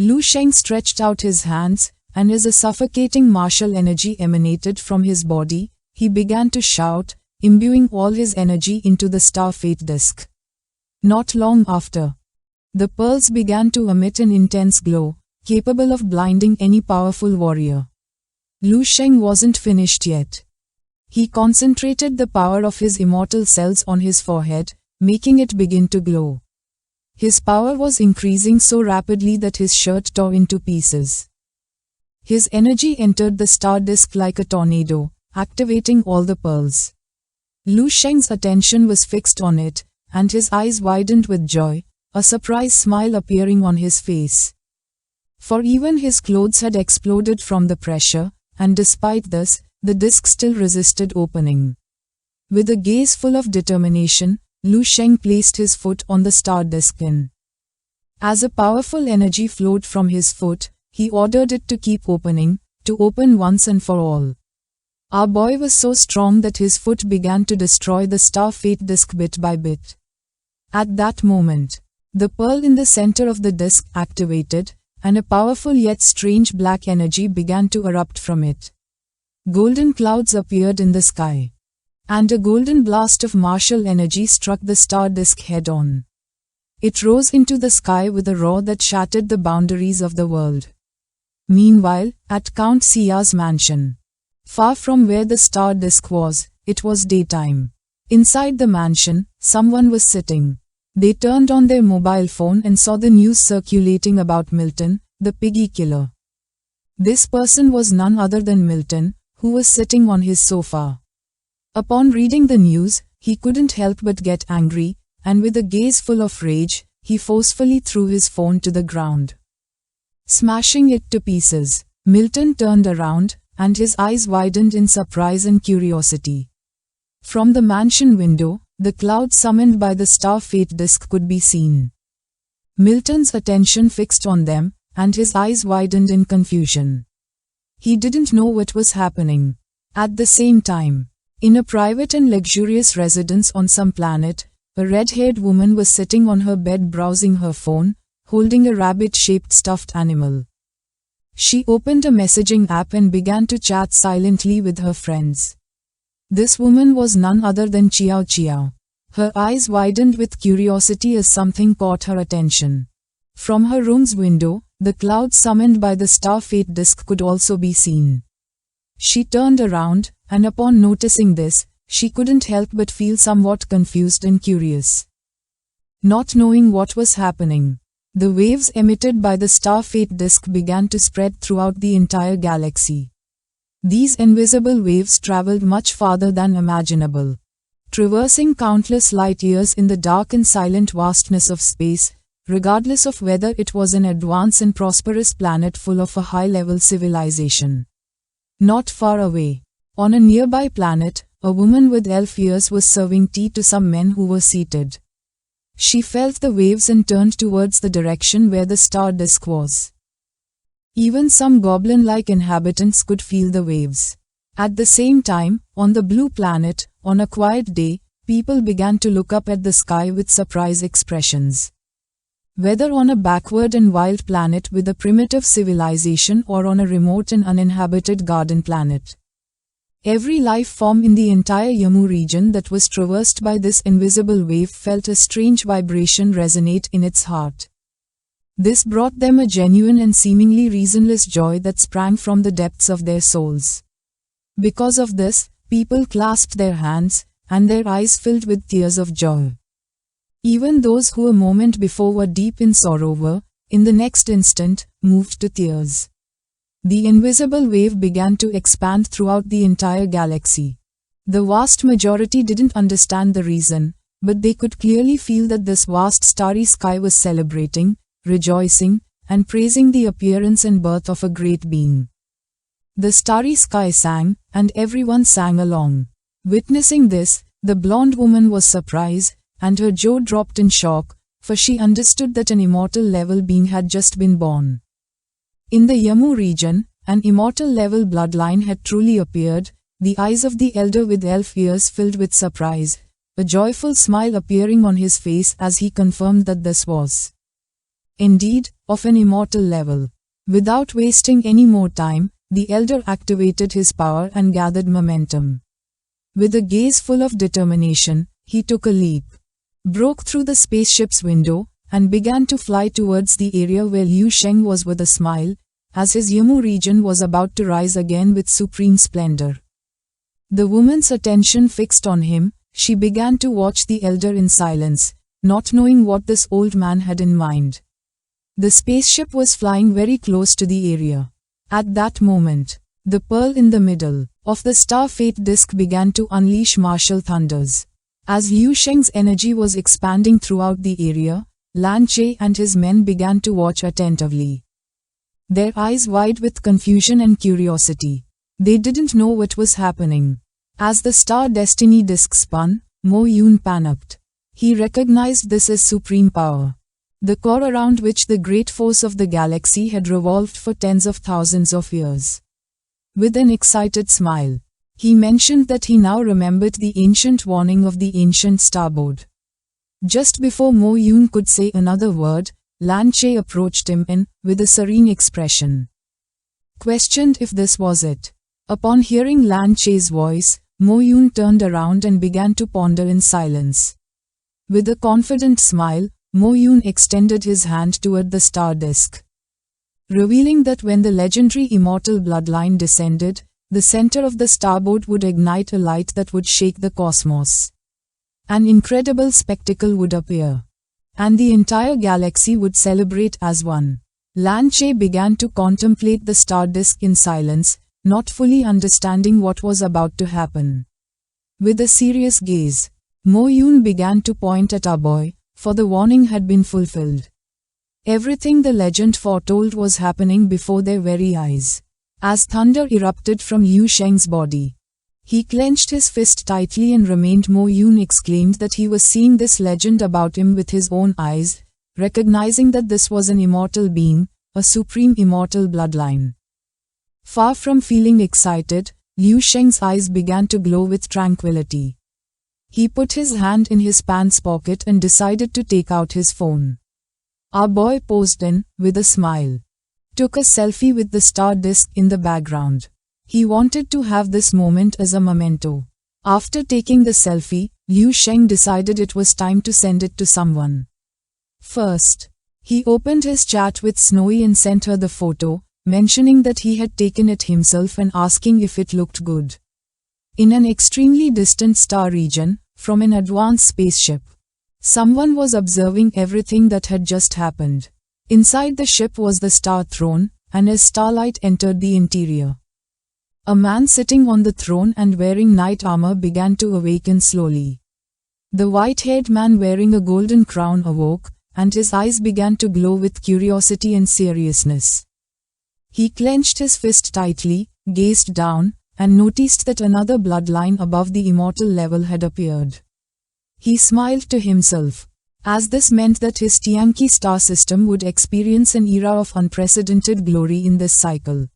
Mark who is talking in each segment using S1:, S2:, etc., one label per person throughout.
S1: Lu Sheng stretched out his hands, and as a suffocating martial energy emanated from his body, he began to shout, imbuing all his energy into the star fate disk. Not long after, the pearls began to emit an intense glow, capable of blinding any powerful warrior. Lu Sheng wasn't finished yet. He concentrated the power of his immortal cells on his forehead, making it begin to glow. His power was increasing so rapidly that his shirt tore into pieces. His energy entered the star disk like a tornado, activating all the pearls. Lu Sheng's attention was fixed on it, and his eyes widened with joy, a surprise smile appearing on his face. For even his clothes had exploded from the pressure, and despite this, the disk still resisted opening. With a gaze full of determination, Lu Sheng placed his foot on the star disk in. As a powerful energy flowed from his foot, he ordered it to keep opening, to open once and for all. Our boy was so strong that his foot began to destroy the star fate disk bit by bit. At that moment, the pearl in the center of the disk activated, and a powerful yet strange black energy began to erupt from it. Golden clouds appeared in the sky, and a golden blast of martial energy struck the star disk head-on. It rose into the sky with a roar that shattered the boundaries of the world. Meanwhile, at Count Sia's mansion, far from where the star disk was, it was daytime. Inside the mansion, someone was sitting. They turned on their mobile phone and saw the news circulating about Milton, the piggy killer. This person was none other than Milton, who was sitting on his sofa. Upon reading the news, he couldn't help but get angry, and with a gaze full of rage, he forcefully threw his phone to the ground. Smashing it to pieces, Milton turned around, and his eyes widened in surprise and curiosity. From the mansion window, the cloud summoned by the star fate disk could be seen. Milton's attention fixed on them, and his eyes widened in confusion. He didn't know what was happening. At the same time, in a private and luxurious residence on some planet, a red-haired woman was sitting on her bed browsing her phone, holding a rabbit-shaped stuffed animal. She opened a messaging app and began to chat silently with her friends. This woman was none other than Chiao Chiao. Her eyes widened with curiosity as something caught her attention. From her room's window, the cloud summoned by the star fate disk could also be seen. She turned around, and upon noticing this, she couldn't help but feel somewhat confused and curious. Not knowing what was happening, the waves emitted by the star fate disk began to spread throughout the entire galaxy. These invisible waves traveled much farther than imaginable, traversing countless light years in the dark and silent vastness of space, regardless of whether it was an advanced and prosperous planet full of a high-level civilization. Not far away, on a nearby planet, a woman with elf ears was serving tea to some men who were seated. She felt the waves and turned towards the direction where the star disk was. Even some goblin-like inhabitants could feel the waves. At the same time, on the blue planet, on a quiet day, people began to look up at the sky with surprised expressions. Whether on a backward and wild planet with a primitive civilization or on a remote and uninhabited garden planet, every life form in the entire Yamu region that was traversed by this invisible wave felt a strange vibration resonate in its heart. This brought them a genuine and seemingly reasonless joy that sprang from the depths of their souls. Because of this, people clasped their hands, and their eyes filled with tears of joy. Even those who a moment before were deep in sorrow were, in the next instant, moved to tears. The invisible wave began to expand throughout the entire galaxy. The vast majority didn't understand the reason, but they could clearly feel that this vast starry sky was celebrating, rejoicing, and praising the appearance and birth of a great being. The starry sky sang, and everyone sang along. Witnessing this, the blonde woman was surprised, and her jaw dropped in shock, for she understood that an immortal level being had just been born. In the Yamu region, an immortal level bloodline had truly appeared, the eyes of the elder with elf ears filled with surprise, a joyful smile appearing on his face as he confirmed that this was indeed, of an immortal level. Without wasting any more time, the elder activated his power and gathered momentum. With a gaze full of determination, he took a leap, broke through the spaceship's window, and began to fly towards the area where Liu Sheng was with a smile, as his Yamu region was about to rise again with supreme splendor. The woman's attention fixed on him, she began to watch the elder in silence, not knowing what this old man had in mind. The spaceship was flying very close to the area. At that moment, the pearl in the middle of the star fate disk began to unleash martial thunders. As Liu Sheng's energy was expanding throughout the area, Lan Che and his men began to watch attentively, their eyes wide with confusion and curiosity. They didn't know what was happening. As the star destiny disk spun, Mo Yun panicked. He recognized this as supreme power, the core around which the great force of the galaxy had revolved for tens of thousands of years. With an excited smile, he mentioned that he now remembered the ancient warning of the ancient starboard. Just before Mo Yun could say another word, Lan Che approached him and, with a serene expression, questioned if this was it. Upon hearing Lan Che's voice, Mo Yun turned around and began to ponder in silence. With a confident smile, Mo Yun extended his hand toward the star disk, revealing that when the legendary immortal bloodline descended, the center of the starboard would ignite a light that would shake the cosmos. An incredible spectacle would appear, and the entire galaxy would celebrate as one. Lan Che began to contemplate the star disk in silence, not fully understanding what was about to happen. With a serious gaze, Mo Yun began to point at our boy, for the warning had been fulfilled. Everything the legend foretold was happening before their very eyes. As thunder erupted from Liu Sheng's body, he clenched his fist tightly and remained. Mo Yun exclaimed that he was seeing this legend about him with his own eyes, recognizing that this was an immortal being, a supreme immortal bloodline. Far from feeling excited, Liu Sheng's eyes began to glow with tranquility. He put his hand in his pants pocket and decided to take out his phone. Our boy posed in, with a smile, took a selfie with the star disk in the background. He wanted to have this moment as a memento. After taking the selfie, Liu Sheng decided it was time to send it to someone. First, he opened his chat with Snowy and sent her the photo, mentioning that he had taken it himself and asking if it looked good. In an extremely distant star region, from an advanced spaceship, someone was observing everything that had just happened. Inside the ship was the star throne, and as starlight entered the interior, a man sitting on the throne and wearing knight armor began to awaken slowly. The white-haired man wearing a golden crown awoke, and his eyes began to glow with curiosity and seriousness. He clenched his fist tightly, gazed down, and noticed that another bloodline above the immortal level had appeared. He smiled to himself, as this meant that his Tianqi star system would experience an era of unprecedented glory in this cycle.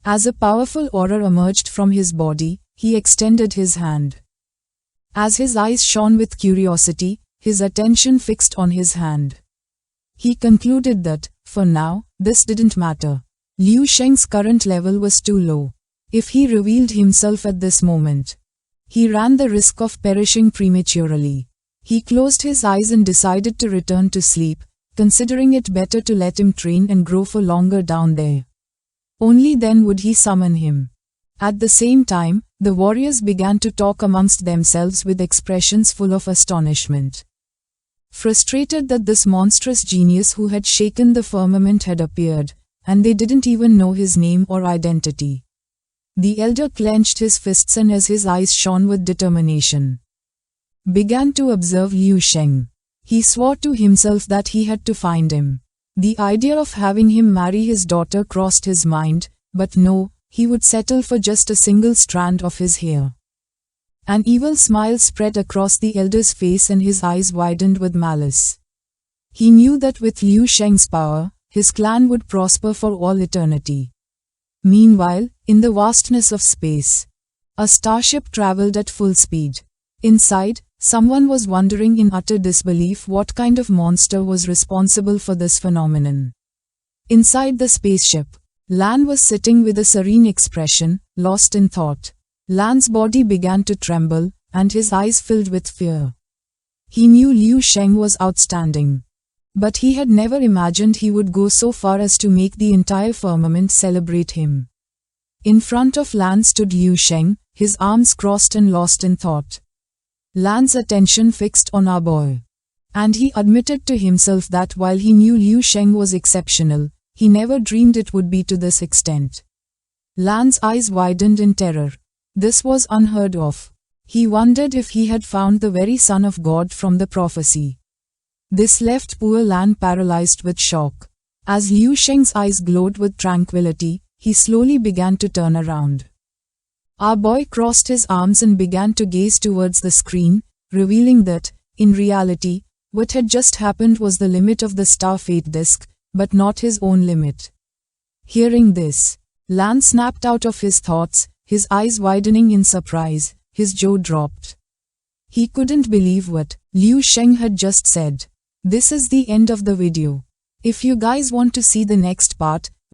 S1: As a powerful aura emerged from his body, he extended his hand. As his eyes shone with curiosity, his attention fixed on his hand. He concluded that, for now, this didn't matter. Liu Sheng's current level was too low. If he revealed himself at this moment, he ran the risk of perishing prematurely. He closed his eyes and decided to return to sleep, considering it better to let him train and grow for longer down there. Only then would he summon him. At the same time, the warriors began to talk amongst themselves with expressions full of astonishment. Frustrated that this monstrous genius who had shaken the firmament had appeared, and they didn't even know his name or identity. The elder clenched his fists and as his eyes shone with determination, began to observe Liu Sheng. He swore to himself that he had to find him. The idea of having him marry his daughter crossed his mind, but no, he would settle for just a single strand of his hair. An evil smile spread across the elder's face and his eyes widened with malice. He knew that with Liu Sheng's power, his clan would prosper for all eternity. Meanwhile, in the vastness of space, a starship traveled at full speed. Inside, Someone was wondering in utter disbelief what kind of monster was responsible for this phenomenon. Inside the spaceship, Lan was sitting with a serene expression, lost in thought. Lan's body began to tremble, and his eyes filled with fear. He knew Liu Sheng was outstanding. But he had never imagined he would go so far as to make the entire firmament celebrate him. In front of Lan stood Liu Sheng, his arms crossed and lost in thought. Lan's attention fixed on our boy. And he admitted to himself that while he knew Liu Sheng was exceptional, he never dreamed it would be to this extent. Lan's eyes widened in terror. This was unheard of. He wondered if he had found the very Son of God from the prophecy. This left poor Lan paralyzed with shock. As Liu Sheng's eyes glowed with tranquility, he slowly began to turn around. Our boy crossed his arms and began to gaze towards the screen, revealing that, in reality, what had just happened was the limit of the Starfate disk, but not his own limit. Hearing this, Lan snapped out of his thoughts, his eyes widening in surprise, his jaw dropped. He couldn't believe what Liu Sheng had just said. This is the end of the video. If you guys want to see the next part,